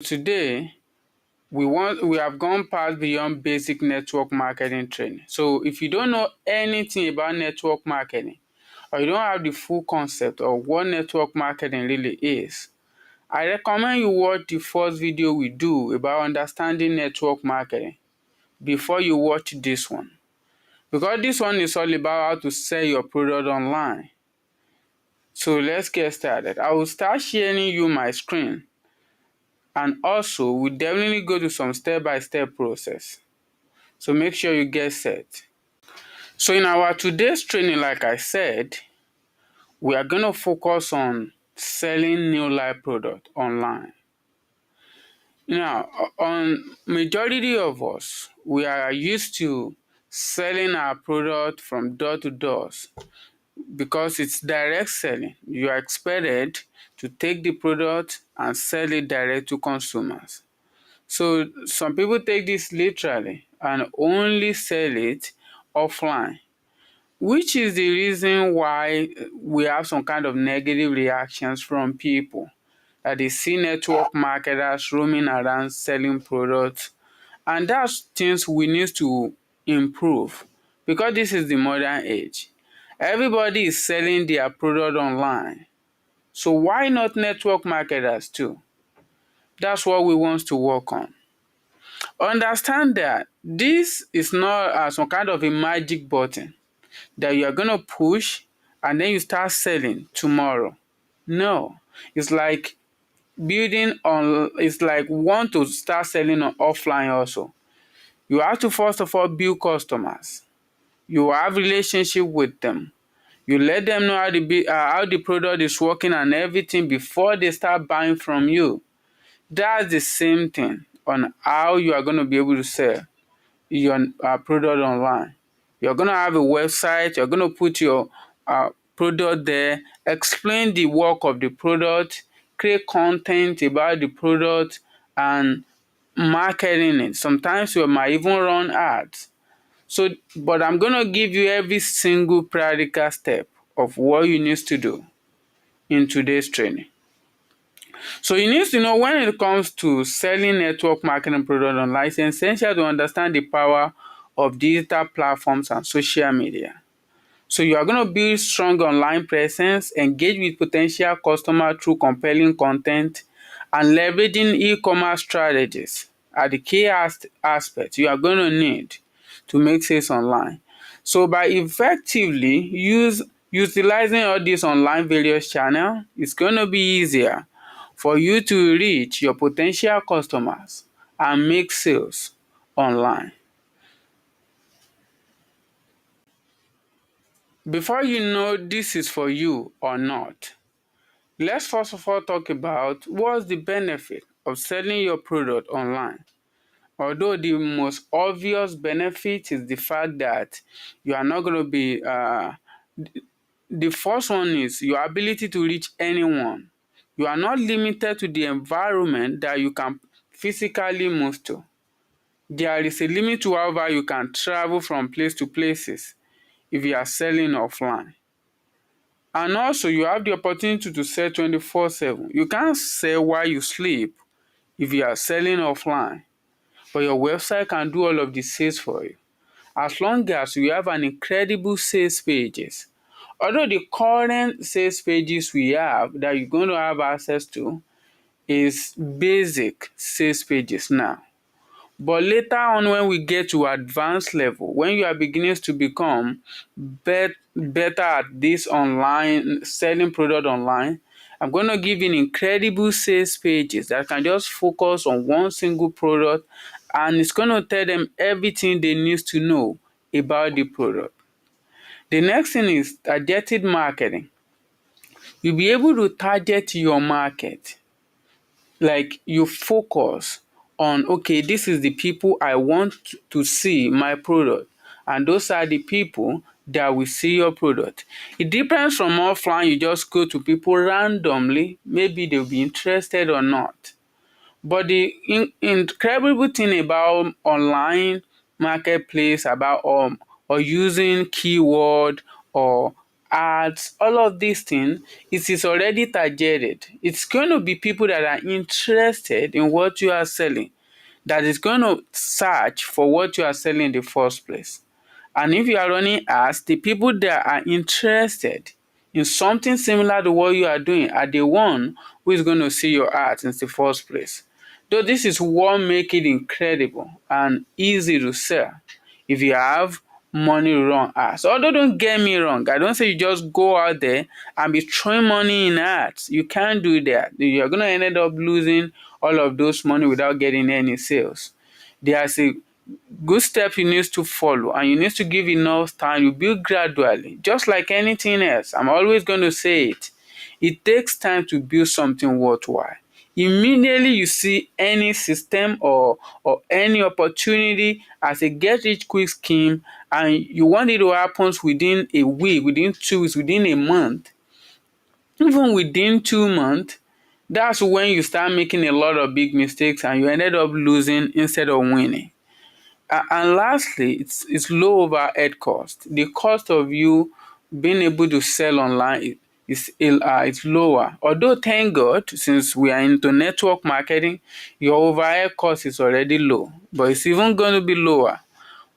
Today, we have gone past beyond basic network marketing training. So if you don't know anything about network marketing, or you don't have the full concept of what network marketing really is, I recommend you watch the first video we do about understanding network marketing before you watch this one. Because this one is all about how to sell your product online. So let's get started. I will start sharing you my screen, and also we'll definitely go to some step-by-step process. So make sure you get set. So in our today's training, like I said, we are going to focus on selling new live product online. Now, on majority of us, we are used to selling our product from door to door because it's direct selling. You are expected to take the product and sell it direct to consumers. So some people take this literally and only sell it offline, which is the reason why we have some kind of negative reactions from people that they see network marketers roaming around selling products. And that's things we need to improve because this is the modern age. Everybody is selling their product online. So why not network marketers too? That's what we want to work on. Understand that this is not some kind of a magic button that you are going to push and then you start selling tomorrow. No, it's like it's like want to start selling on offline also. You have to first of all build customers. You have relationship with them. You let them know how the product is working and everything before they start buying from you. That's the same thing on how you are going to be able to sell your product online. You're going to have a website. You're going to put your product there, explain the work of the product, create content about the product, and marketing it. Sometimes you might even run ads. So, but I'm going to give you every single practical step of what you need to do in today's training. So you need to know when it comes to selling network marketing product online, it's essential to understand the power of digital platforms and social media. So you are going to build strong online presence, engage with potential customers through compelling content, and leveraging e-commerce strategies are the key aspects you are going to need to make sales online. So by effectively utilizing all these online various channels, it's going to be easier for you to reach your potential customers and make sales online. Before you know this is for you or not, let's first of all talk about what's the benefit of selling your product online. Although the most obvious benefit is the fact that you are not going to be, the first one is your ability to reach anyone. You are not limited to the environment that you can physically move to. There is a limit to how far you can travel from place to places if you are selling offline. And also, you have the opportunity to sell 24/7. You can't sell while you sleep if you are selling offline, but your website can do all of the sales for you. As long as you have an incredible sales pages. Although the current sales pages we have that you're going to have access to is basic sales pages now. But later on, when we get to advanced level, when you are beginning to become better at this online, selling product online, I'm going to give you incredible sales pages that can just focus on one single product, and it's going to tell them everything they need to know about the product. The next thing is targeted marketing. You'll be able to target your market. Like you focus on, okay, this is the people I want to see my product, and those are the people that will see your product. It depends from offline. You just go to people randomly, maybe they'll be interested or not. But the incredible thing about online marketplace, about or using keyword or ads, all of these things, it is already targeted. It's going to be people that are interested in what you are selling, that is going to search for what you are selling in the first place. And if you are running ads, the people that are interested in something similar to what you are doing are the one who is going to see your ads in the first place. Though this is what makes it incredible and easy to sell if you have money to run ads. Although don't get me wrong, I don't say you just go out there and be throwing money in ads. You can't do that. You're going to end up losing all of those money without getting any sales. There's a good step you need to follow, and you need to give enough time. You build gradually, just like anything else. I'm always going to say it. It takes time to build something worthwhile. Immediately you see any system or any opportunity as a get rich quick scheme, and you want it to happen within a week, within 2 weeks, within a month, even within 2 months, that's when you start making a lot of big mistakes and you ended up losing instead of winning. And lastly, it's low overhead cost. The cost of you being able to sell online is lower. Although thank God, since we are into network marketing, your overhead cost is already low, but it's even going to be lower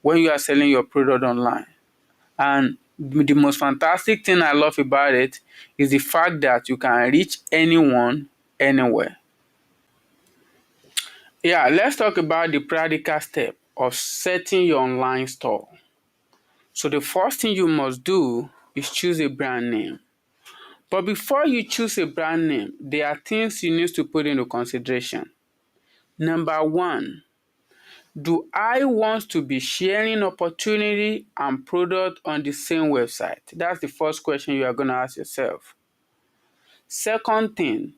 when you are selling your product online. And the most fantastic thing I love about it is the fact that you can reach anyone, anywhere. Yeah, let's talk about the practical step of setting your online store. So the first thing you must do is choose a brand name. But before you choose a brand name, there are things you need to put into consideration. Number one, do I want to be sharing opportunity and product on the same website? That's the first question you are going to ask yourself. Second thing,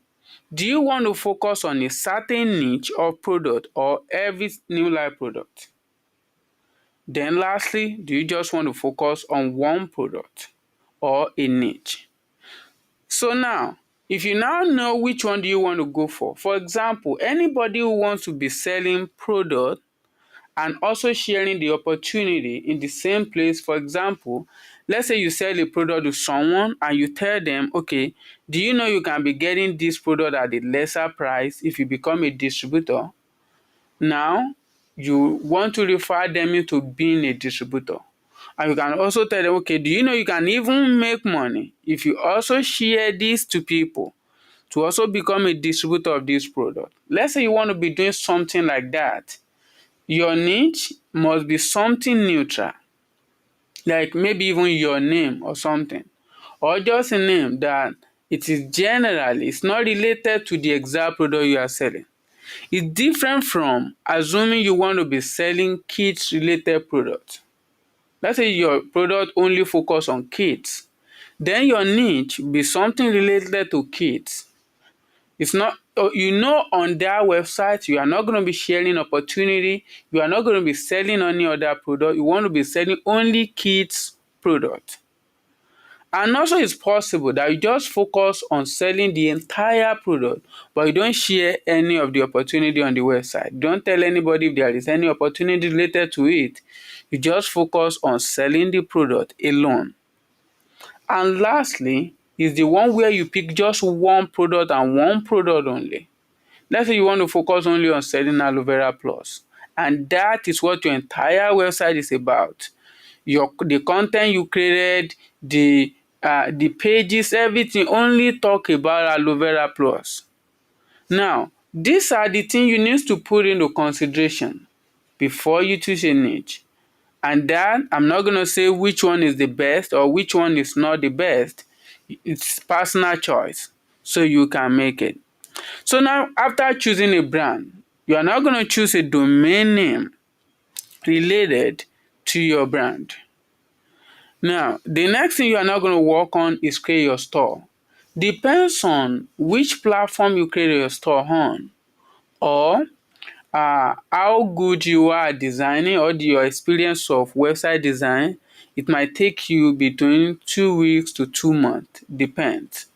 do you want to focus on a certain niche of product or every new live product? Then lastly, do you just want to focus on one product or a niche? So now, if you now know which one do you want to go for example, anybody who wants to be selling product and also sharing the opportunity in the same place, for example, let's say you sell a product to someone and you tell them, okay, do you know you can be getting this product at a lesser price if you become a distributor? Now, you want to refer them into being a distributor. And you can also tell them, okay, do you know you can even make money if you also share this to people to also become a distributor of this product? Let's say you want to be doing something like that. Your niche must be something neutral, like maybe even your name or something, or just a name that it is generally, it's not related to the exact product you are selling. It's different from assuming you want to be selling kids related products. Let's say your product only focus on kids. Then your niche be something related to kids. It's not, on their website, you are not going to be sharing opportunity. You are not going to be selling any other product. You want to be selling only kids product. And also it's possible that you just focus on selling the entire product, but you don't share any of the opportunity on the website. Don't tell anybody if there is any opportunity related to it. You just focus on selling the product alone. And lastly is the one where you pick just one product and one product only. Let's say you want to focus only on selling aloe vera plus, and that is what your entire website is about. The content you created, the pages, everything only talk about aloe vera plus. Now, these are the things you need to put into consideration before you choose a niche. And that, I'm not going to say which one is the best or which one is not the best. It's personal choice, so you can make it. So now, after choosing a brand, you are now going to choose a domain name related to your brand. Now, the next thing you are now going to work on is create your store. Depends on which platform you create your store on, or how good you are at designing, or your experience of website design. It might take you between 2 weeks to 2 months, depends.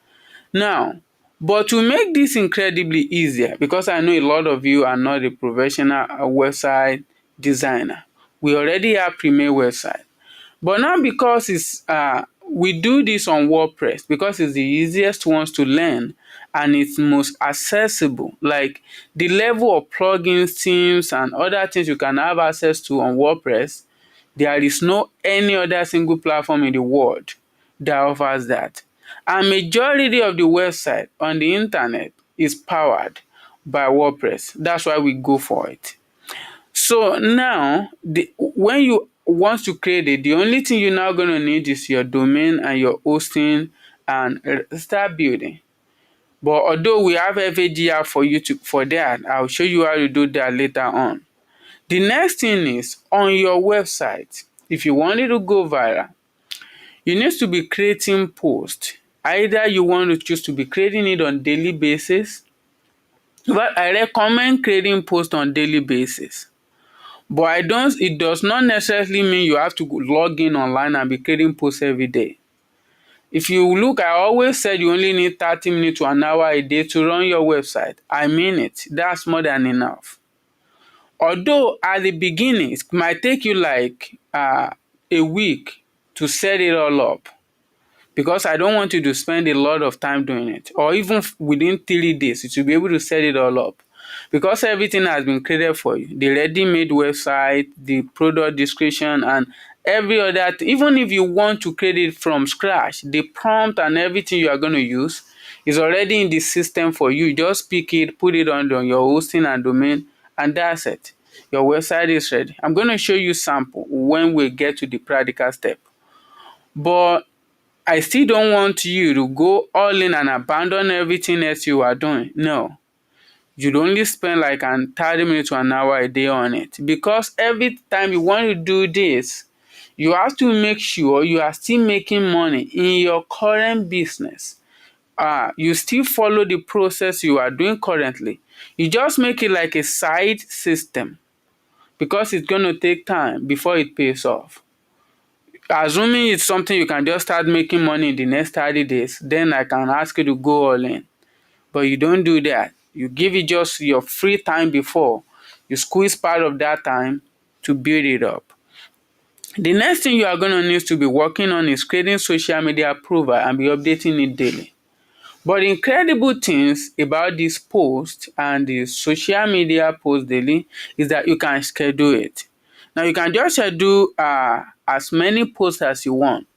Now, but to make this incredibly easier, because I know a lot of you are not a professional website designer, we already have Premier website. But now, because it's we do this on WordPress because it's the easiest ones to learn and it's most accessible. Like the level of plugins, themes, and other things you can have access to on WordPress, there is no any other single platform in the world that offers that. And majority of the website on the internet is powered by WordPress. That's why we go for it. So now, when you want to create it, the only thing you're now going to need is your domain and your hosting and start building. But although we have FAGR for you for that, I'll show you how to do that later on. The next thing is on your website. If you want it to go viral, you need to be creating posts. Either you want to choose to be creating it on daily basis, but I recommend creating posts on daily basis. But it does not necessarily mean you have to log in online and be creating posts every day. If you look, I always said you only need 30 minutes to an hour a day to run your website. I mean it. That's more than enough. Although at the beginning, it might take you like a week to set it all up, because I don't want you to spend a lot of time doing it, or even within 3 days you should be able to set it all up, because everything has been created for you. The ready-made website, the product description, and every other even if you want to create it from scratch, the prompt and everything you are going to use is already in the system for you. Just pick it, put it on your hosting and domain, and that's it. Your website is ready. I'm going to show you sample when we get to the practical step, but I still don't want you to go all in and abandon everything else you are doing. No, you'd only spend like 30 minutes to an hour a day on it, because every time you want to do this, you have to make sure you are still making money in your current business. You still follow the process you are doing currently. You just make it like a side system, because it's going to take time before it pays off. Assuming it's something you can just start making money in the next 30 days, then I can ask you to go all in. But you don't do that. You give it just your free time before. You squeeze part of that time to build it up. The next thing you are going to need to be working on is creating social media profile and be updating it daily. But the incredible things about this post and the social media post daily is that you can schedule it. Now you can just schedule as many posts as you want.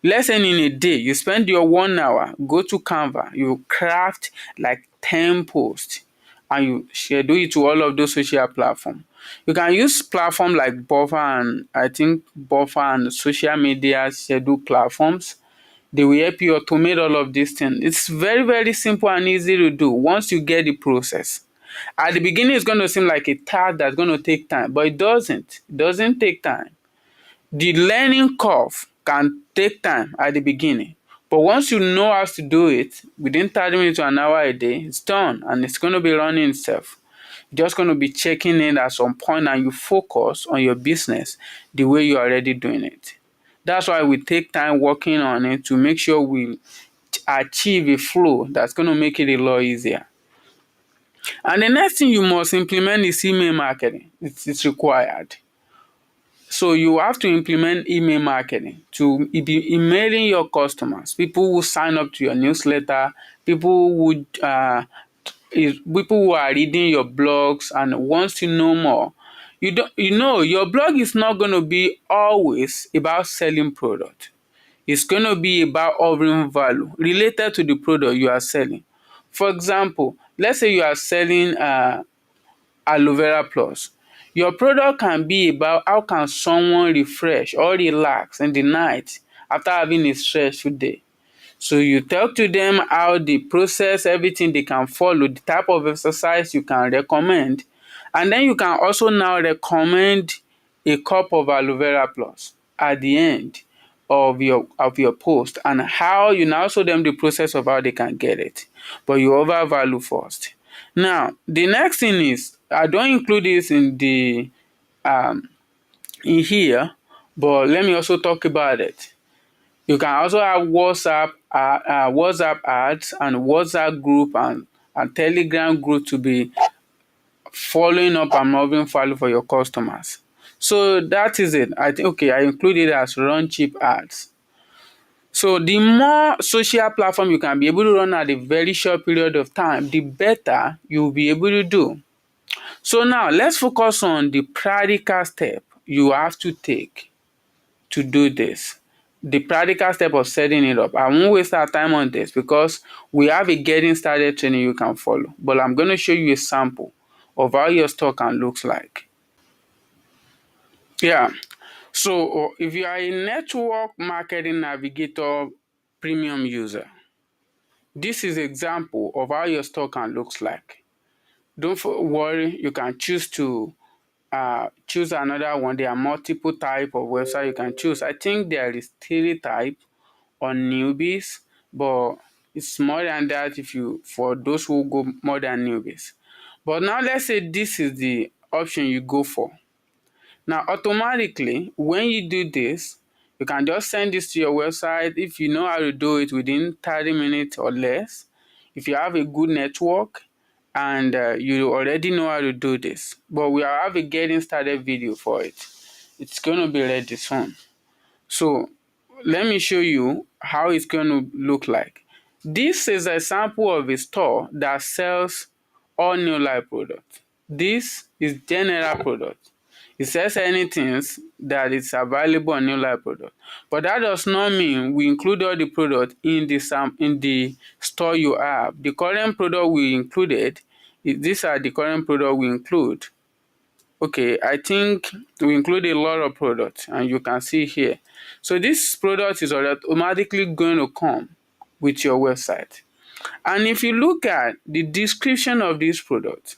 Let's say in a day, you spend your 1 hour, go to Canva, you craft like 10 posts and you schedule it to all of those social platforms. You can use platforms like Buffer and social media schedule platforms. They will help you automate all of these things. It's very, very simple and easy to do once you get the process. At the beginning, it's going to seem like a task that's going to take time, but it doesn't. It doesn't take time. The learning curve can take time at the beginning, but once you know how to do it, within 30 minutes to an hour a day, it's done and it's going to be running itself. You're just going to be checking in at some point and you focus on your business the way you're already doing it. That's why we take time working on it to make sure we achieve a flow that's going to make it a lot easier. And the next thing you must implement is email marketing. It's required. So you have to implement email marketing to be emailing your customers, people who sign up to your newsletter, people who are reading your blogs and wants to know more. Your blog is not going to be always about selling product. It's going to be about offering value related to the product you are selling. For example, let's say you are selling aloe vera plus. Your product can be about how can someone refresh or relax in the night after having a stressful day. So you talk to them how the process, everything they can follow, the type of exercise you can recommend, and then you can also now recommend a cup of aloe vera plus at the end of your post, and how you now show them the process of how they can get it. But you overvalue first. Now, the next thing is, I don't include this in here, but let me also talk about it. You can also have WhatsApp ads and WhatsApp group and Telegram group to be following up and moving value for your customers. So that is it. I include it as run cheap ads. So the more social platform you can be able to run at a very short period of time, the better you'll be able to do. So now let's focus on the practical step you have to take to do this. The practical step of setting it up. I won't waste our time on this because we have a getting started training you can follow. But I'm going to show you a sample of how your store can look like. Yeah. So if you are a network marketing navigator premium user, this is example of how your store can look like. Don't worry, you can choose to choose another one. There are multiple type of website you can choose. I think there is 3 type on newbies, but it's more than that if you for those who go more than newbies. But now let's say this is the option you go for. Now automatically when you do this, you can just send this to your website if you know how to do it within 30 minutes or less. If you have a good network and you already know how to do this. But we have a getting started video for it. It's going to be ready soon. So let me show you how it's going to look like. This is a sample of a store that sells all new life products. This is general product. It says anything that is available on new life product. But that does not mean we include all the product in the store you have. The current product we included, these are the current product we include. Okay, I think we include a lot of products and you can see here. So this product is automatically going to come with your website. And if you look at the description of this product,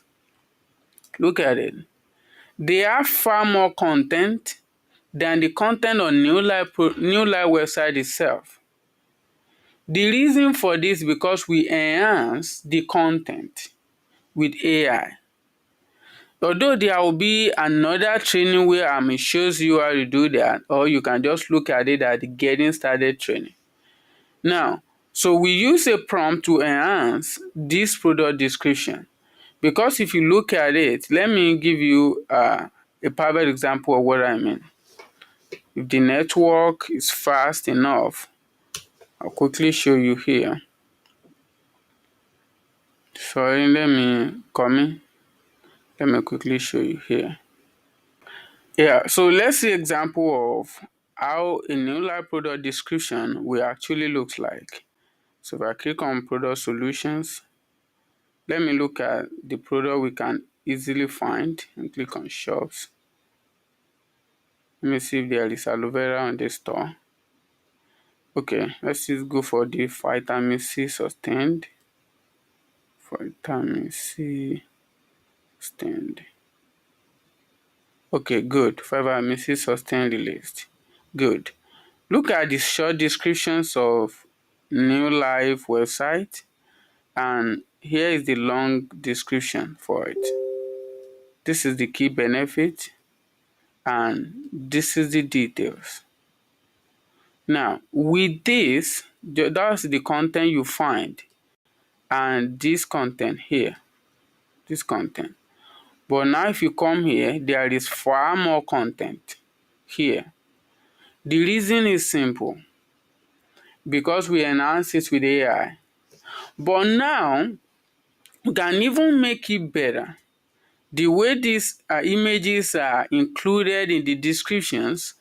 look at it. They have far more content than the content on New Life website itself. The reason for this is because we enhance the content with AI. Although there will be another training where shows you how to do that, or you can just look at it at the getting started training. Now, so we use a prompt to enhance this product description. Because if you look at it, let me give you a perfect example of what I mean. If the network is fast enough, I'll quickly show you here. Sorry, let me quickly show you here. Yeah, so let's see example of how a new live product description will actually look like. So if I click on product solutions, let me look at the product we can easily find and click on shops. Let me see if there is aloe vera on the store. Okay, let's just go for the vitamin C sustained. Vitamin C sustained. Okay, good. Vitamin C sustained released. Good. Look at the short descriptions of new live website, and here is the long description for it. This is the key benefit and this is the details. Now with this, that's the content you find and this content here, this content. But now if you come here, there is far more content here. The reason is simple, because we enhance it with AI. But now we can even make it better. The way these images are included in the descriptions,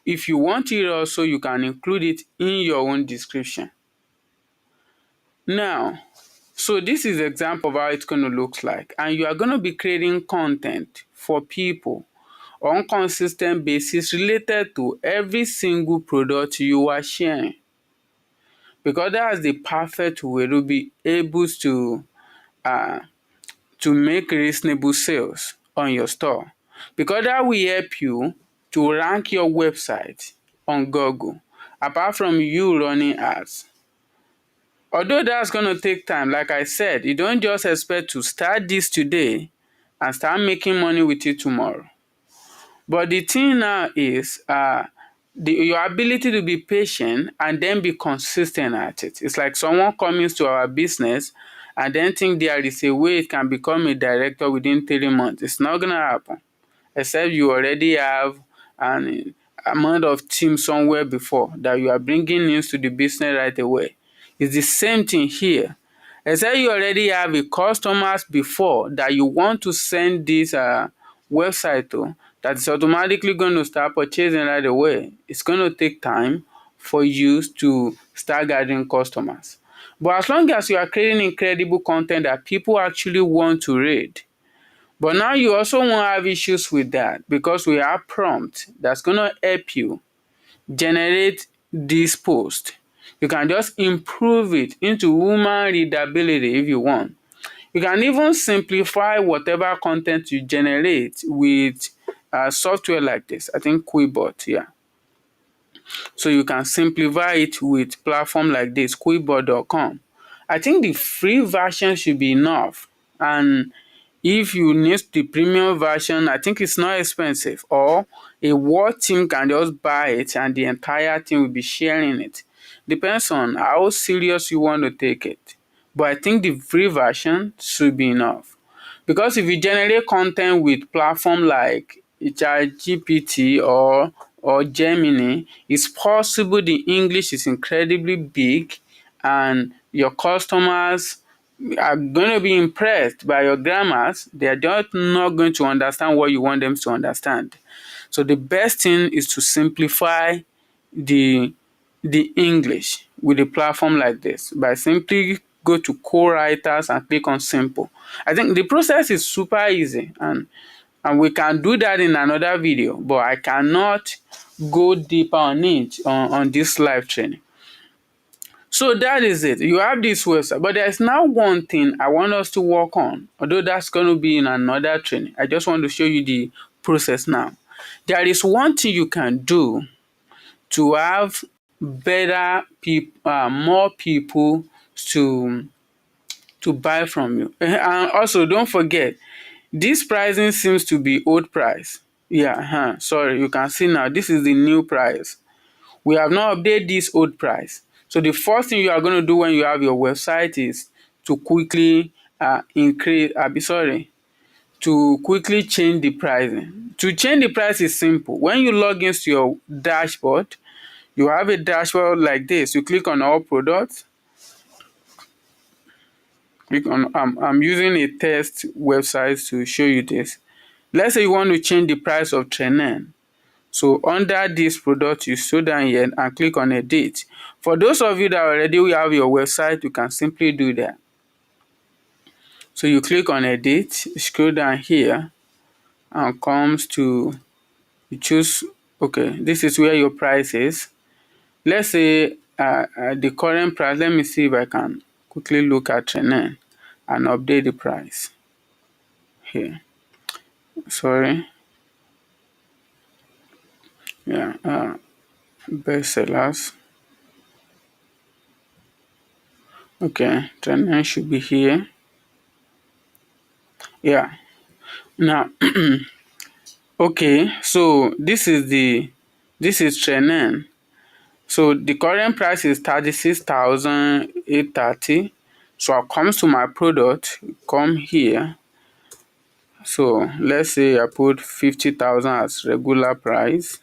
if you want it also, you can include it in your own description. Now, so this is an example of how it's going to look like. And you are going to be creating content for people on consistent basis related to every single product you are sharing. Because that's the perfect way to be able to make reasonable sales on your store. Because that will help you to rank your website on Google, apart from you running ads. Although that's going to take time, like I said, you don't just expect to start this today and start making money with it tomorrow. But the thing now is your ability to be patient and then be consistent at it. It's like someone coming to our business and then think there is a way it can become a director within 3 months. It's not going to happen, except you already have amount of team somewhere before that you are bringing news to the business right away. It's the same thing here. Except you already have a customers before that you want to send this website to, that's automatically going to start purchasing right away. It's going to take time for you to start gathering customers. But as long as you are creating incredible content that people actually want to read, but now you also won't have issues with that because we have prompt that's going to help you generate this post. You can just improve it into human readability if you want. You can even simplify whatever content you generate with software like this. I think Quillbot, yeah. So you can simplify it with platform like this, quillbot.com. I think the free version should be enough. And if you need the premium version, I think it's not expensive. Or a word team can just buy it and the entire team will be sharing it. Depends on how serious you want to take it. But I think the free version should be enough. Because if you generate content with platform like ChatGPT or Gemini, it's possible the English is incredibly big and your customers are going to be impressed by your grammars. They are just not going to understand what you want them to understand. So the best thing is to simplify the English with a platform like this by simply go to co-writers and click on simple. I think the process is super easy and we can do that in another video, but I cannot go deeper on it on this live training. So that is it. You have this website, but there's now one thing I want us to work on, although that's going to be in another training. I just want to show you the process now. There is one thing you can do to have better people, more people to buy from you. And also, don't forget, this pricing seems to be old price. Yeah, sorry, you can see now, this is the new price. We have not updated this old price. So the first thing you are going to do when you have your website is to quickly to quickly change the pricing. To change the price is simple. When you log into your dashboard, you have a dashboard like this. You click on all products. Click on I'm using a test website to show you this. Let's say you want to change the price of trainer. So under this product, you scroll down here and click on edit. For those of you that already have your website, you can simply do that. So you click on edit, scroll down here, and comes to you choose. Okay, this is where your price is. Let's say the current price. Let me see if I can quickly look at trainer and update the price here. Sorry. Yeah, best sellers. Okay, trainer should be here. Yeah. Now, okay, so this is trainer. So the current price is 36,830. So I comes to my product, come here. So let's say I put 50,000 as regular price,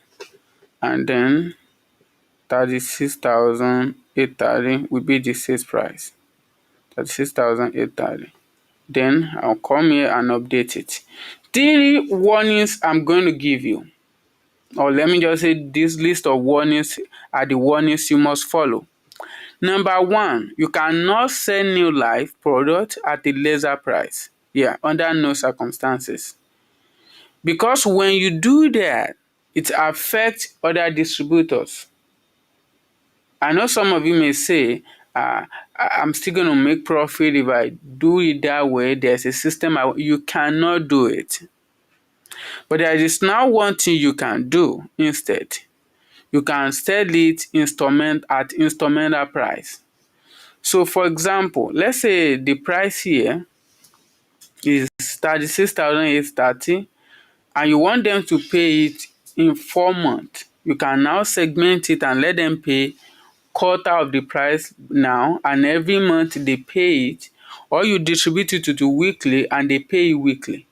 and then 36,830 will be the sales price. 36,830. Then I'll come here and update it. 3 warnings I'm going to give you. Or let me just say this list of warnings are the warnings you must follow. Number 1, you cannot sell new live product at a lesser price. Yeah, under no circumstances. Because when you do that, it affects other distributors. I know some of you may say, I'm still going to make profit if I do it that way. There's a system, you cannot do it. But there is now one thing you can do instead. You can sell it at instrumental price. So for example, let's say the price here is 36,830 and you want them to pay it in 4 months. You can now segment it and let them pay quarter of the price now, and every month they pay it, or you distribute it to weekly and they pay you weekly.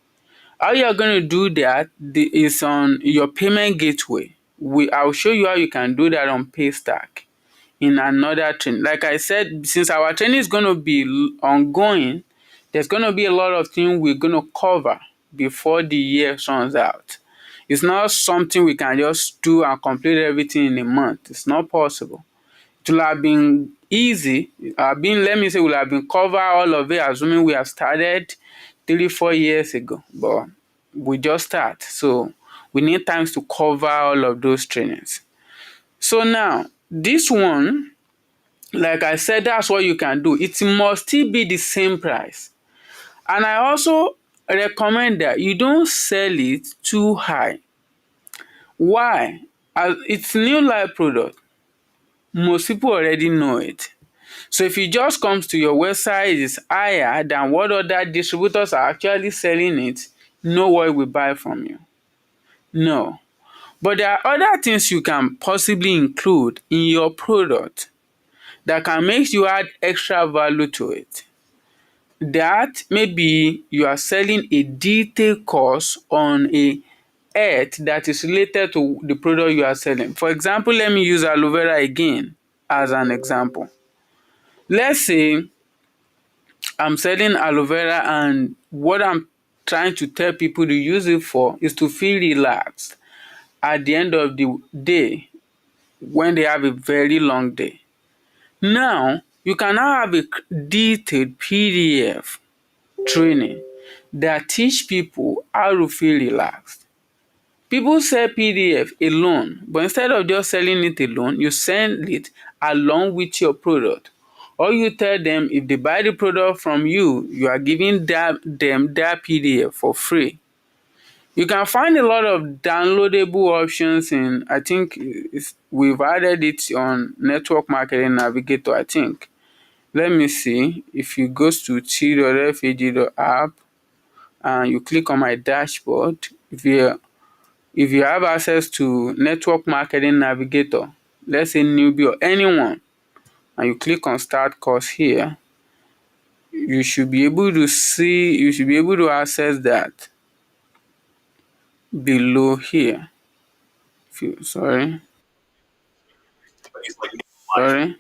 How you are going to do that is on your payment gateway. I'll show you how you can do that on Paystack in another training. Like I said, since our training is going to be ongoing, there's going to be a lot of things we're going to cover before the year runs out. It's not something we can just do and complete everything in a month. It's not possible. It will have been easy. Let me say, will have been cover all of it, assuming we have started 3-4 years ago. But we just start. So we need times to cover all of those trainings. So now, this one, like I said, that's what you can do. It must still be the same price. And I also recommend that you don't sell it too high. Why? As it's new life product, most people already know it. So if it just comes to your website is higher than what other distributors are actually selling it, no one will buy from you. No. But there are other things you can possibly include in your product that can make you add extra value to it. That maybe you are selling a detailed course on a health that is related to the product you are selling. For example, let me use aloe vera again as an example. Let's say I'm selling aloe vera and what I'm trying to tell people to use it for is to feel relaxed at the end of the day when they have a very long day. Now, you can now have a detailed PDF training that teach people how to feel relaxed. People sell PDF alone, but instead of just selling it alone, you sell it along with your product. Or you tell them if they buy the product from you, you are giving them that PDF for free. You can find a lot of downloadable options in, I think we've added it on Network Marketing Navigator, I think. Let me see. If you go to t.fag.app and you click on my dashboard, if you have access to Network Marketing Navigator, let's say newbie or anyone, and you click on Start Course here, you should be able to access that below here. Sorry. Sorry.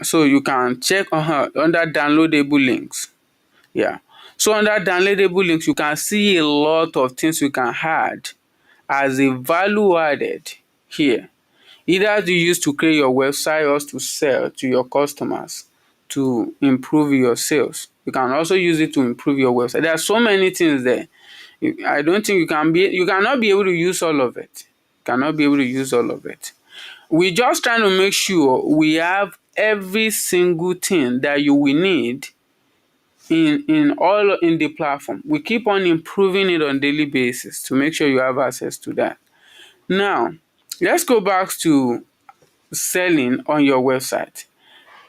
So you can check on under downloadable links. Yeah. So under downloadable links, you can see a lot of things you can add as a value added here. Either to use to create your website or to sell to your customers to improve your sales. You can also use it to improve your website. There are so many things there. I don't think you cannot be able to use all of it. You cannot be able to use all of it. We're just trying to make sure we have every single thing that you will need in the platform. We keep on improving it on daily basis to make sure you have access to that. Now, let's go back to selling on your website.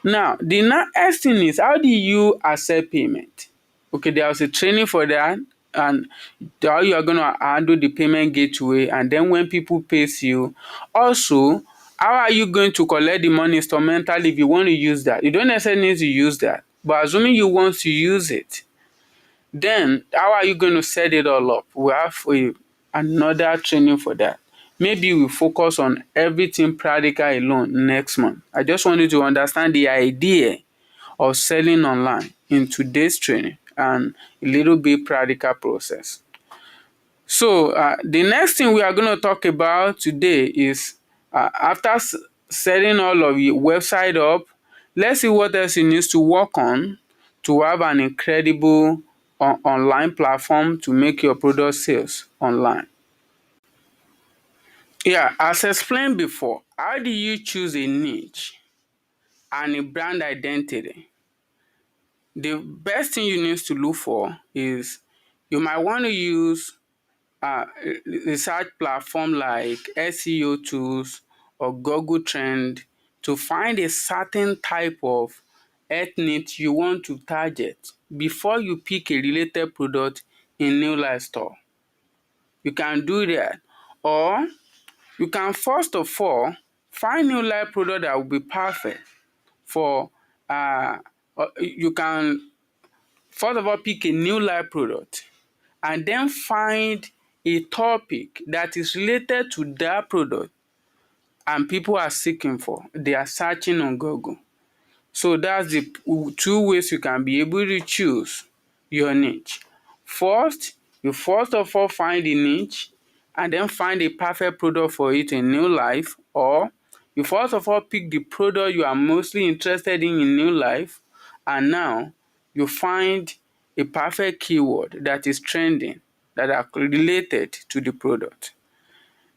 Now, the next thing is, how do you accept payment? Okay, there's a training for that, and how you are going to handle the payment gateway, and then when people pay you. Also, how are you going to collect the money instrumentally if you want to use that? You don't necessarily need to use that, but assuming you want to use it, then how are you going to set it all up? We have another training for that. Maybe we focus on everything practical alone next month. I just want you to understand the idea of selling online in today's training and a little bit practical process. So the next thing we are going to talk about today is after setting all of your website up, let's see what else you need to work on to have an incredible online platform to make your product sales online. Yeah, as explained before, how do you choose a niche and a brand identity? The best thing you need to look for is you might want to use research platform like SEO tools or Google Trend to find a certain type of ethnic you want to target before you pick a related product in new life store. You can do that, or you can first of all find new life product that will be perfect for you can first of all pick a new life product and then find a topic that is related to that product and people are seeking for, they are searching on Google. So that's the two ways you can be able to choose your niche. First, you first of all find the niche and then find a perfect product for it in new life, or you first of all pick the product you are mostly interested in new life, and now you find a perfect keyword that is trending that are related to the product.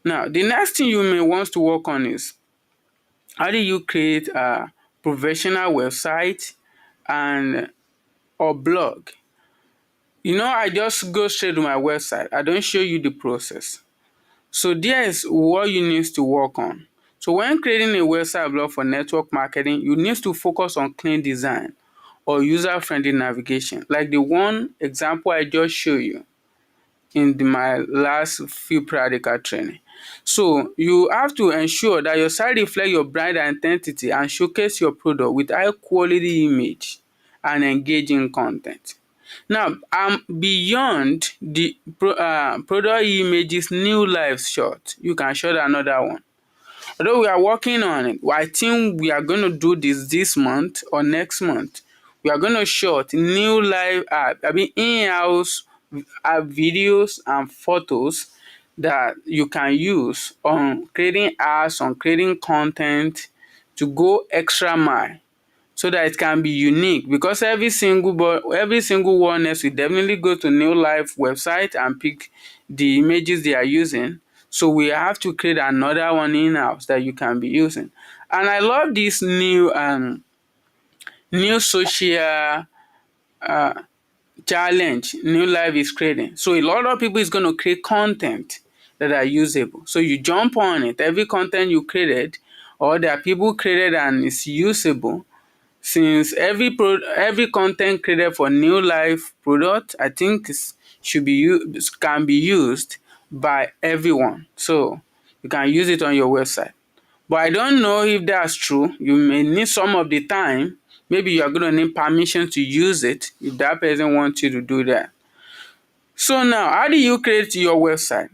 Now, the next thing you may want to work on is how do you create a professional website and or blog. I just go straight to my website. I don't show you the process. So there is what you need to work on. So when creating a website blog for network marketing, you need to focus on clean design or user-friendly navigation, like the one example I just showed you in my last few practical training. So you have to ensure that your site reflects your brand identity and showcase your product with high quality image and engaging content. Now, beyond the product images, new life shot. You can show another one. Although we are working on it, I think we are going to do this month or next month. We are going to shoot new live in-house videos and photos that you can use on creating ads, on creating content to go extra mile so that it can be unique, because every single one else will definitely go to new life website and pick the images they are using. So we have to create another one in-house that you can be using. And I love this new social challenge new life is creating. So a lot of people is going to create content that are usable. So you jump on it. Every content you created or that people created and is usable, since every content created for new life product, I think can be used by everyone. So you can use it on your website. But I don't know if that's true. You may need some of the time. Maybe you are going to need permission to use it if that person wants you to do that. So now, how do you create your website?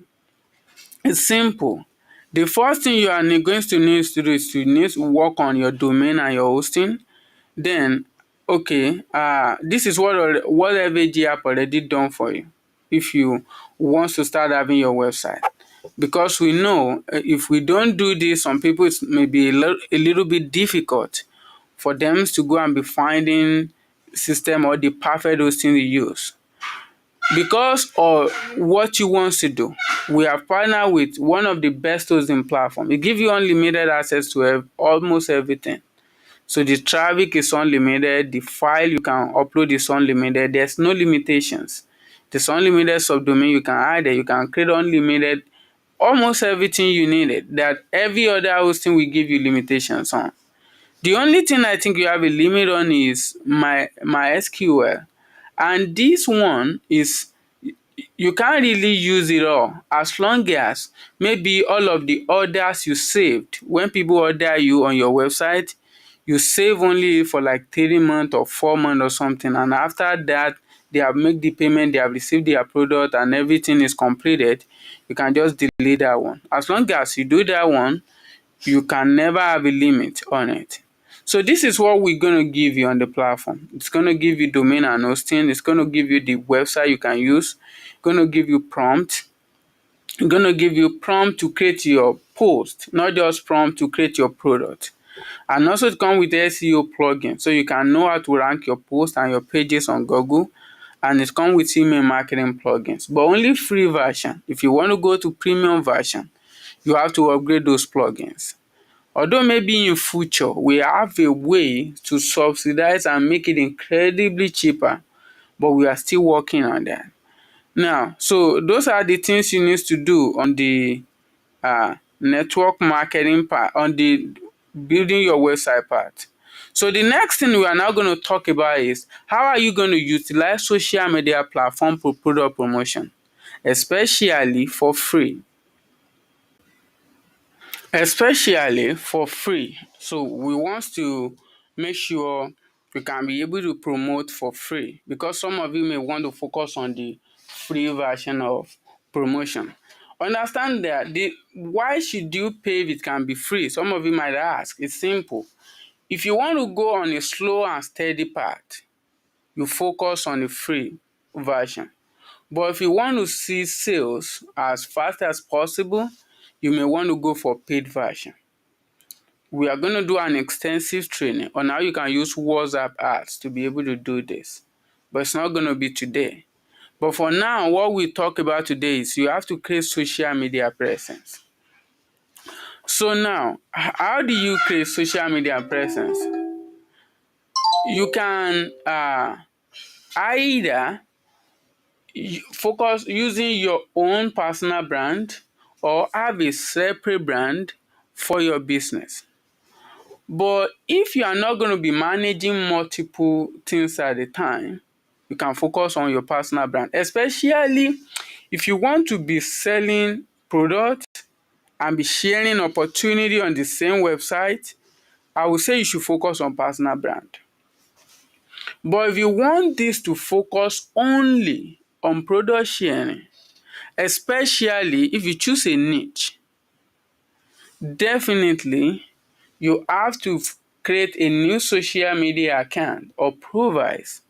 It's simple. The first thing you are going to need to do is to need to work on your domain and your hosting. Then, okay, this is what FAG app already done for you if you want to start having your website. Because we know if we don't do this, some people it may be a little bit difficult for them to go and be finding system or the perfect hosting to use. Because of what you want to do, we have partnered with one of the best hosting platforms. It gives you unlimited access to almost everything. So the traffic is unlimited, the file you can upload is unlimited, there's no limitations. There's unlimited subdomain you can add there, you can create unlimited, almost everything you needed that every other hosting will give you limitations on. The only thing I think you have a limit on is my SQL, and this one is you can't really use it all as long as maybe all of the orders you saved when people order you on your website, you save only for like 3 months or 4 months or something, and after that they have made the payment, they have received their product and everything is completed, you can just delete that one. As long as you do that one, you can never have a limit on it. So this is what we're going to give you on the platform. It's going to give you domain and hosting. It's going to give you the website you can use. It's going to give you prompt. It's going to give you prompt to create your post, not just prompt to create your product. And also it comes with SEO plugin, so you can know how to rank your posts and your pages on Google. And it comes with email marketing plugins, but only free version. If you want to go to premium version, you have to upgrade those plugins. Although maybe in future we have a way to subsidize and make it incredibly cheaper, but we are still working on that. Now, so those are the things you need to do on the network marketing part, on the building your website part. So the next thing we are now going to talk about is how are you going to utilize social media platform for product promotion, especially for free. Especially for free. So we want to make sure we can be able to promote for free, because some of you may want to focus on the free version of promotion. Understand that the why should you pay if it can be free? Some of you might ask. It's simple. If you want to go on a slow and steady path, you focus on the free version. But if you want to see sales as fast as possible, you may want to go for paid version. We are going to do an extensive training on how you can use WhatsApp ads to be able to do this. But it's not going to be today. But for now, what we talk about today is you have to create social media presence. So now, how do you create social media presence? You can either focus using your own personal brand or have a separate brand for your business. But if you are not going to be managing multiple things at a time, you can focus on your personal brand, especially if you want to be selling products and be sharing opportunity on the same website. I would say you should focus on personal brand. But if you want this to focus only on product sharing, especially if you choose a niche, definitely you have to create a new social media account or profiles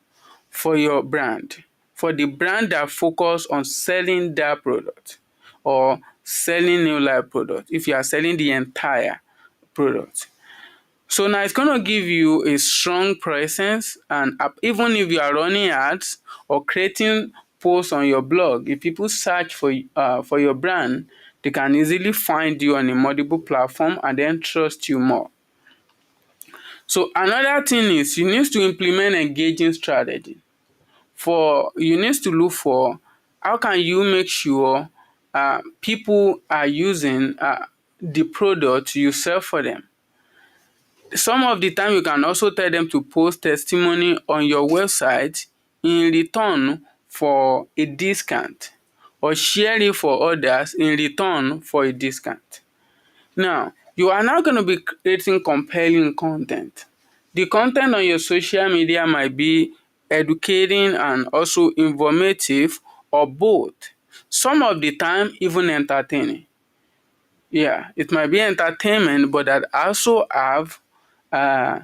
for your brand, for the brand that focus on selling that product or selling new life product if you are selling the entire product. So now it's going to give you a strong presence, and even if you are running ads or creating posts on your blog, if people search for your brand, they can easily find you on a multiple platform and then trust you more. So another thing is you need to implement engaging strategy. You need to look for how can you make sure people are using the product you sell for them. Some of the time you can also tell them to post testimony on your website in return for a discount, or share it for others in return for a discount. Now, you are now going to be creating compelling content. The content on your social media might be educating and also informative, or both. Some of the time, even entertaining. Yeah, it might be entertainment, but that also have uh,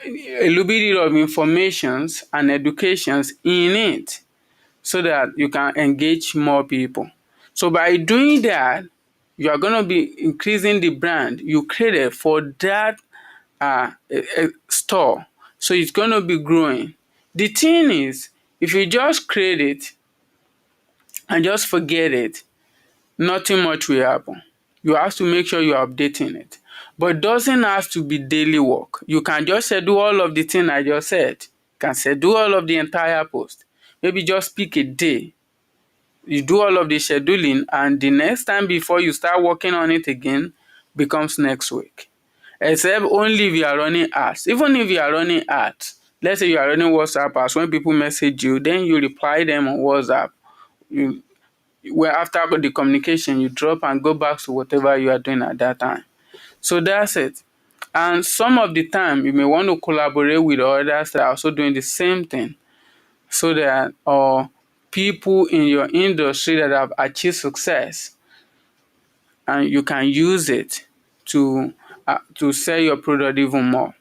a little bit of informations and educations in it, so that you can engage more people. So by doing that, you are going to be increasing the brand you created for that store. So it's going to be growing. The thing is, if you just create it and just forget it, nothing much will happen. You have to make sure you're updating it. But it doesn't have to be daily work. You can just schedule all of the things I just said. You can schedule all of the entire post. Maybe just pick a day. You do all of the scheduling, and the next time before you start working on it again becomes next week. Except only if you are running ads. Even if you are running ads, let's say you are running WhatsApp ads, when people message you, then you reply them on WhatsApp. Where after the communication, you drop and go back to whatever you are doing at that time. So that's it. And some of the time, you may want to collaborate with others that are also doing the same thing, so that people in your industry that have achieved success, and you can use it to sell your product even more.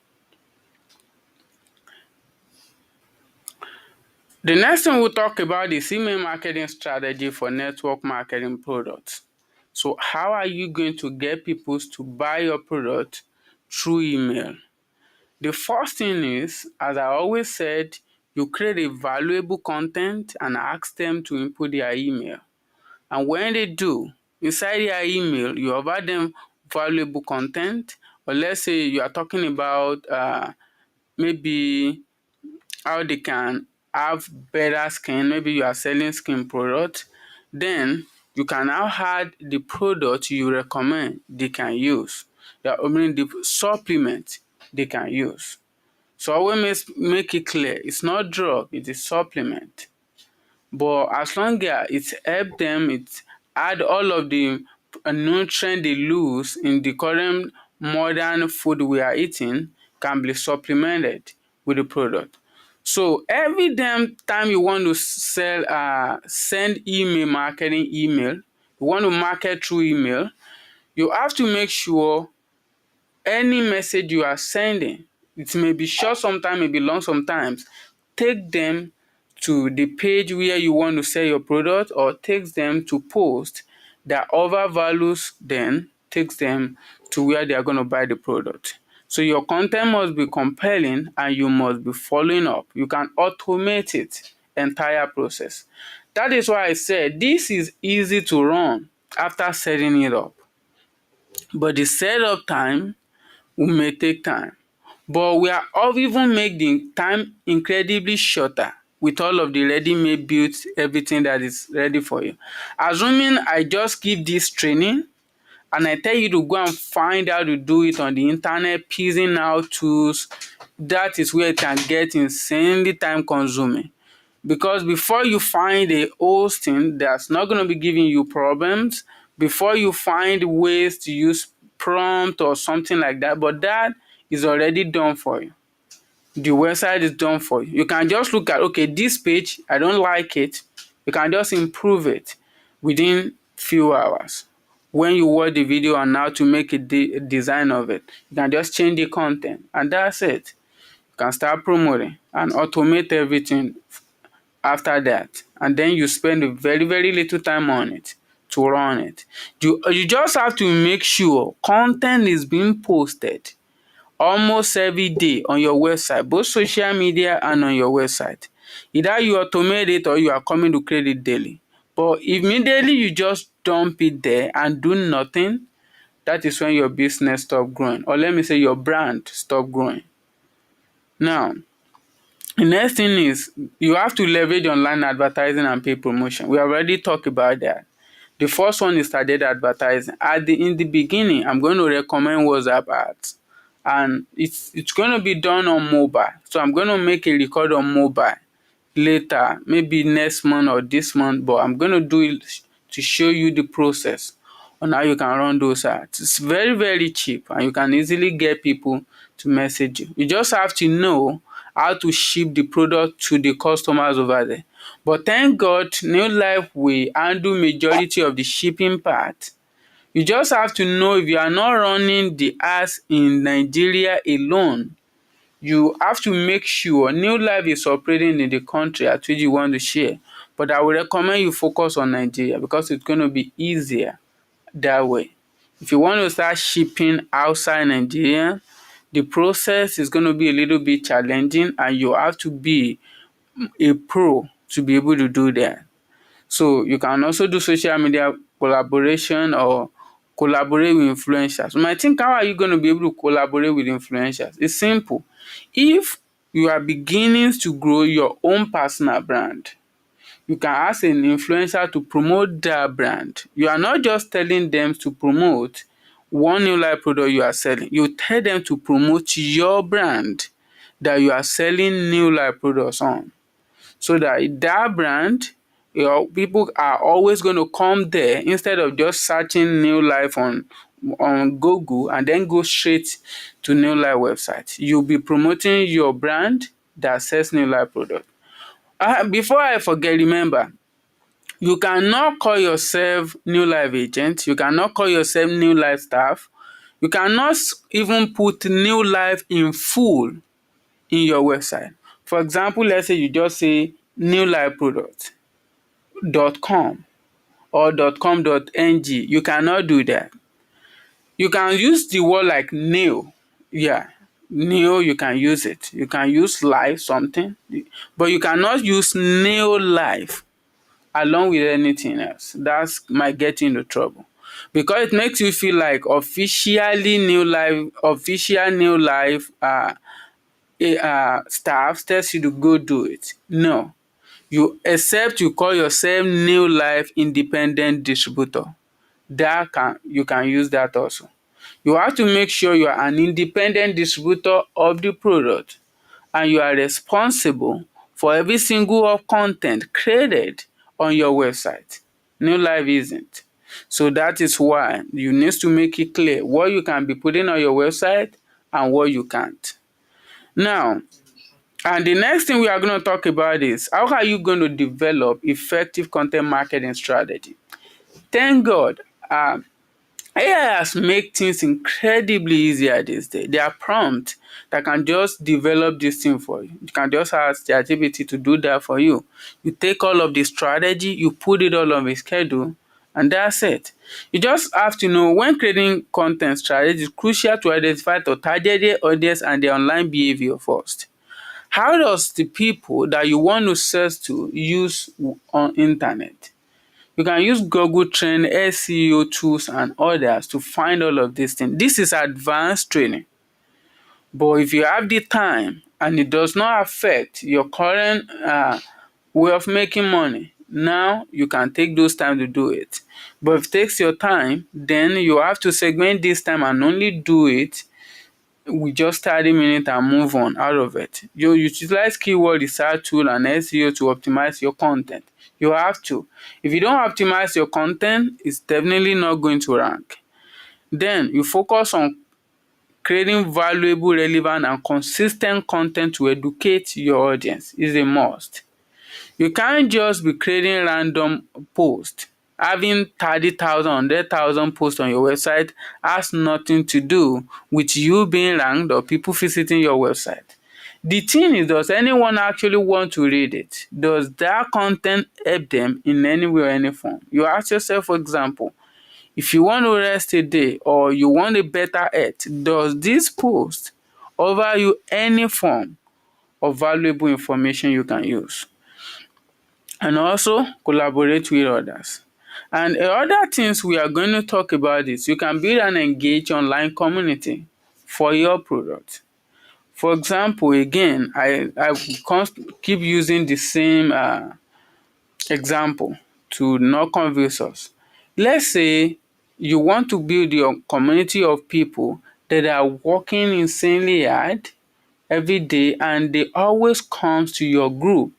The next thing we'll talk about is email marketing strategy for network marketing products. So how are you going to get people to buy your product through email? The first thing is, as I always said, you create a valuable content and ask them to input their email. And when they do, inside their email, you provide them valuable content. Or let's say you are talking about maybe how they can have better skin. Maybe you are selling skin products. Then you can now add the product you recommend they can use. You are opening the supplement they can use. So I will make it clear, it's not drug, it is supplement. But as long as it help them, it add all of the nutrient they lose in the current modern food we are eating, can be supplemented with the product. So every damn time you want to send email marketing email, you want to market through email, you have to make sure any message you are sending, it may be short sometimes, may be long sometimes, take them to the page where you want to sell your product, or takes them to post that overvalues, then takes them to where they are going to buy the product. So your content must be compelling and you must be following up. You can automate it, entire process. That is why I said this is easy to run after setting it up. But the setup time may take time. But we are all even make the time incredibly shorter with all of the ready-made builds, everything that is ready for you. Assuming I just give this training and I tell you to go and find how to do it on the internet, piecing out tools, that is where it can get insanely time consuming. Because before you find a hosting that's not going to be giving you problems, before you find ways to use prompt or something like that, but that is already done for you. The website is done for you. You can just look at, okay, this page, I don't like it. You can just improve it within few hours. When you watch the video on how to make a design of it, you can just change the content and that's it. You can start promoting and automate everything after that, and then you spend a very very little time on it to run it. You just have to make sure content is being posted almost every day on your website, both social media and on your website. Either you automate it or you are coming to create it daily. But immediately you just dump it there and do nothing, that is when your business stop growing, or let me say your brand stop growing. Now, the next thing is you have to leverage online advertising and pay promotion. We already talked about that. The first one is targeted advertising. In the beginning, I'm going to recommend WhatsApp ads, and it's going to be done on mobile. So I'm going to make a record on mobile later, maybe next month or this month, but I'm going to do it to show you the process on how you can run those ads. It's very very cheap and you can easily get people to message you. You just have to know how to ship the product to the customers over there. But thank God, New Life will handle majority of the shipping part. You just have to know if you are not running the ads in Nigeria alone, you have to make sure New Life is operating in the country at which you want to share. But I would recommend you focus on Nigeria because it's going to be easier that way. If you want to start shipping outside Nigeria, the process is going to be a little bit challenging and you have to be a pro to be able to do that. So you can also do social media collaboration or collaborate with influencers. You might think, how are you going to be able to collaborate with influencers? It's simple. If you are beginning to grow your own personal brand, you can ask an influencer to promote their brand. You are not just telling them to promote one New Life product you are selling. You tell them to promote your brand that you are selling New Life products on. So that brand, people are always going to come there instead of just searching New Life on Google and then go straight to New Life website. You'll be promoting your brand that sells New Life product. Before I forget, remember, you cannot call yourself New Life agent. You cannot call yourself New Life staff. You cannot even put New Life in full in your website. For example, let's say you just say newlifeproduct.com or .com.ng. You cannot do that. You can use the word like new. Yeah, new, you can use it. You can use life something, but you cannot use new life along with anything else. That might get you into trouble because it makes you feel like officially New Life, official New Life staff tells you to go do it. No, except you call yourself New Life Independent Distributor. You can use that also. You have to make sure you are an independent distributor of the product and you are responsible for every single of content created on your website. New Life isn't. So that is why you need to make it clear what you can be putting on your website and what you can't. Now, And the next thing we are going to talk about is how are you going to develop effective content marketing strategy. Thank God, AI has made things incredibly easier these days. There are prompts that can just develop this thing for you. You can just ask the activity to do that for you. You take all of the strategy, you put it all on a schedule, and that's it. You just have to know when creating content strategy, it's crucial to identify the targeted audience and their online behavior first. How does the people that you want to sell to use on internet? You can use Google Trend, SEO tools and others to find all of these things. This is advanced training. But if you have the time and it does not affect your current way of making money, now you can take those time to do it. But if it takes your time, then you have to segment this time and only do it with just 30 minutes and move on out of it. You utilize keyword research tool and SEO to optimize your content. You have to. If you don't optimize your content, it's definitely not going to rank. Then you focus on creating valuable, relevant, and consistent content to educate your audience is a must. You can't just be creating random posts. Having 30,000, 100,000 posts on your website has nothing to do with you being ranked or people visiting your website. The thing is, does anyone actually want to read it? Does that content help them in any way or any form? You ask yourself, for example, if you want to rest a day or you want a better health, does this post offer you any form of valuable information you can use? And also collaborate with others. And other things we are going to talk about is you can build and engage online community for your product. For example, again, I keep using the same example to not confuse us. Let's say you want to build your community of people that are working insanely hard every day and they always come to your group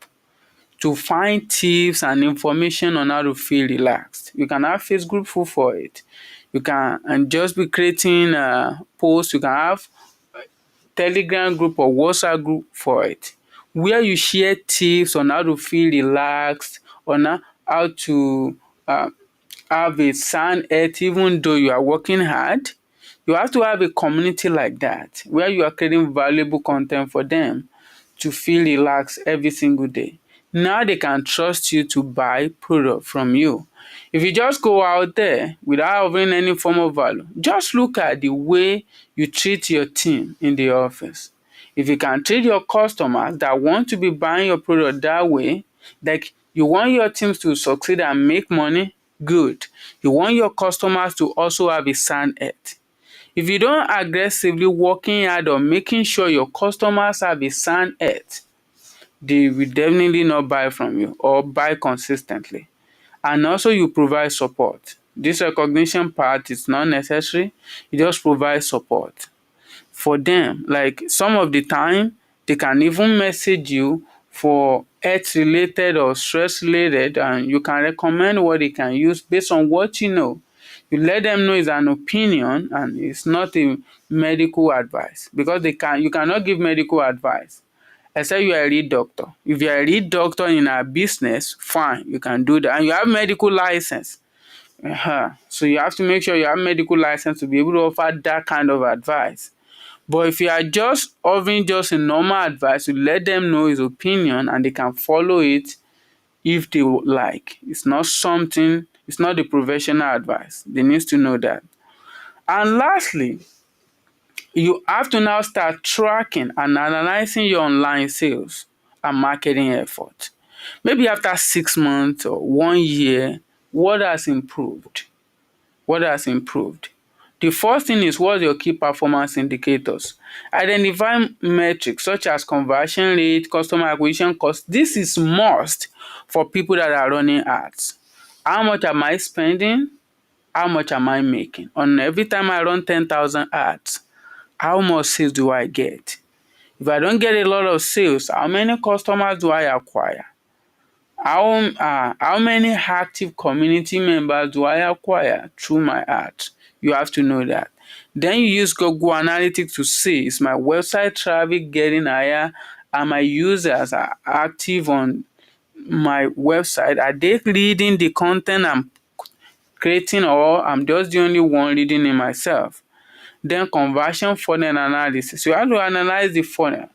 to find tips and information on how to feel relaxed. You can have Facebook group for it. You can and just be creating posts. You can have Telegram group or WhatsApp group for it, where you share tips on how to feel relaxed, on how to have a sound health even though you are working hard. You have to have a community like that where you are creating valuable content for them to feel relaxed every single day. Now they can trust you to buy product from you. If you just go out there without offering any form of value, just look at the way you treat your team in the office. If you can treat your customers that want to be buying your product that way, like you want your teams to succeed and make money, good. You want your customers to also have a sound health. If you don't aggressively working hard on making sure your customers have a sound health, they will definitely not buy from you or buy consistently. And also you provide support. This recognition part is not necessary. You just provide support for them. Like some of the time, they can even message you for health related or stress related, and you can recommend what they can use based on what you know. You let them know it's an opinion and it's not a medical advice, because you cannot give medical advice except you are a real doctor. If you are a real doctor in a business, fine, you can do that. And you have medical license. So you have to make sure you have medical license to be able to offer that kind of advice. But if you are just offering just a normal advice, you let them know his opinion and they can follow it if they would like. It's not the professional advice. They need to know that. And lastly, you have to now start tracking and analyzing your online sales and marketing effort. Maybe after 6 months or 1 year, what has improved? What has improved? The first thing is, what's your key performance indicators? Identify metrics such as conversion rate, customer acquisition cost. This is must for people that are running ads. How much am I spending? How much am I making? On every time I run 10,000 ads, how much sales do I get? If I don't get a lot of sales, how many customers do I acquire? How many active community members do I acquire through my ads? You have to know that. Then you use Google Analytics to see, is my website traffic getting higher? and my users are active on my website? Are they reading the content I'm creating, or I'm just the only one reading it myself? Then conversion funnel analysis. You have to analyze the funnel.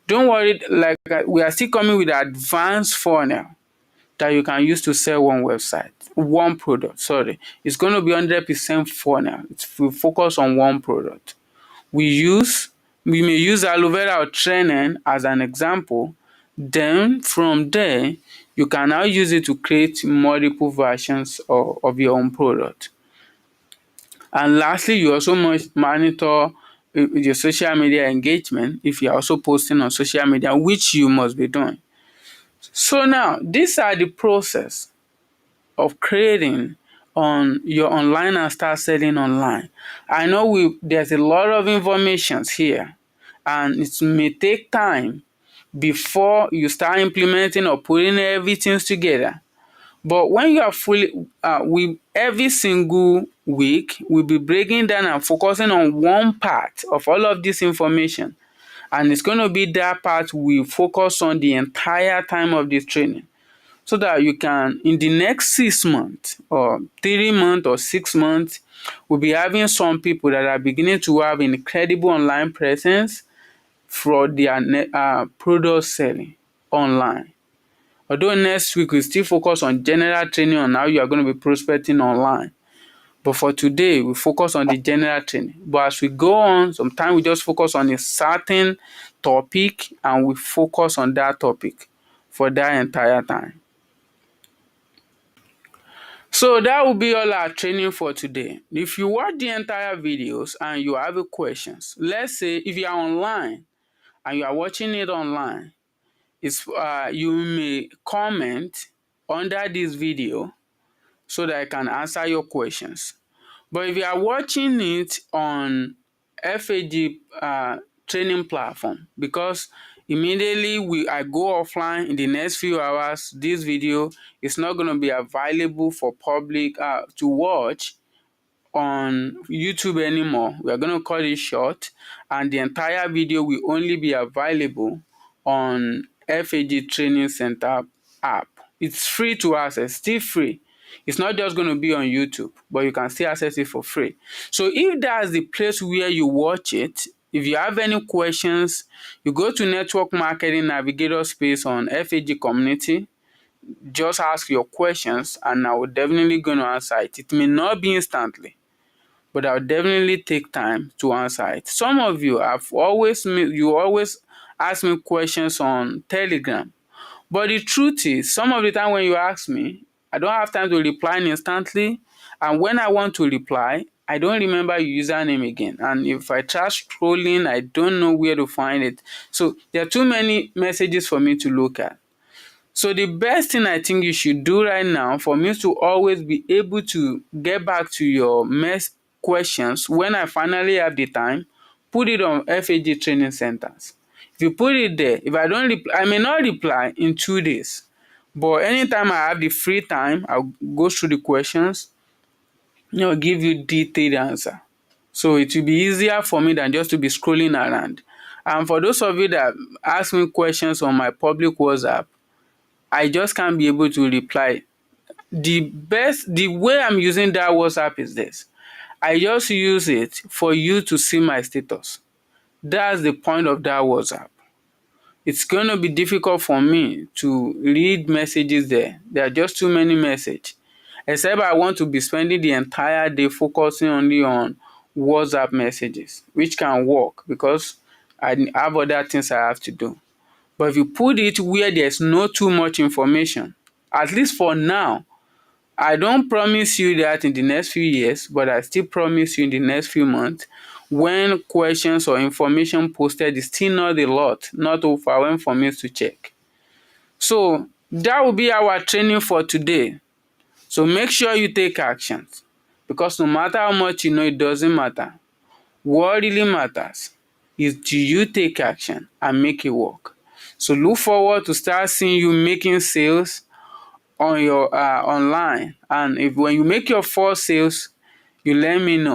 Don't worry, like we are still coming with advanced funnel that you can use to sell one product. Sorry, it's going to be 100% funnel. We focus on one product. We may use aloe vera or training as an example. Then from there, you can now use it to create multiple versions of your own product. And lastly, you also must monitor your social media engagement if you're also posting on social media, which you must be doing. So now, these are the process of creating on your online and start selling online. I know there's a lot of information here, and it may take time before you start implementing or putting everything together. But when you are we every single week we'll be breaking down and focusing on one part of all of this information, and it's going to be that part we focus on the entire time of this training, so that you can, in the next 6 months or 3 months or 6 months, we'll be having some people that are beginning to have incredible online presence for their product selling online. Although next week we still focus on general training on how you are going to be prospecting online. But for today, we focus on the general training. But as we go on, sometimes we just focus on a certain topic and we focus on that topic for that entire time. So that will be all our training for today. If you watch the entire videos and you have questions, let's say if you are online and you are watching it online, you may comment under this video so that I can answer your questions. But if you are watching it on FAG training platform, because immediately I go offline in the next few hours, this video is not going to be available for public to watch on YouTube anymore. We are going to cut it short, and the entire video will only be available on FAG Training Center app. It's free to access, still free. It's not just going to be on YouTube, but you can still access it for free. So if that's the place where you watch it, if you have any questions, you go to Network Marketing Navigator space on FAG community. Just ask your questions and I will definitely going to answer it. It may not be instantly, but I'll definitely take time to answer it. Some of you always ask me questions on Telegram. But the truth is, some of the time when you ask me, I don't have time to reply instantly. And when I want to reply, I don't remember your username again. And if I try scrolling, I don't know where to find it. So there are too many messages for me to look at. So the best thing I think you should do right now for me to always be able to get back to your questions when I finally have the time, put it on FAG training centers. If you put it there, if I don't reply, I may not reply in 2 days. But anytime I have the free time, I'll go through the questions, give you detailed answer. So it will be easier for me than just to be scrolling around. And for those of you that ask me questions on my public WhatsApp, I just can't be able to reply. The way I'm using that WhatsApp is this. I just use it for you to see my status. That's the point of that WhatsApp. It's going to be difficult for me to read messages there. There are just too many messages. Except I want to be spending the entire day focusing only on WhatsApp messages, which can work because I have other things I have to do. But if you put it where there's not too much information, at least for now, I don't promise you that in the next few years, but I still promise you in the next few months, when questions or information posted is still not a lot, not overwhelming for me to check. So that will be our training for today. So make sure you take actions, because no matter how much you know, it doesn't matter. What really matters is, do you take action and make it work? So look forward to start seeing you making sales on your online, and when you make your first sales, you let me know.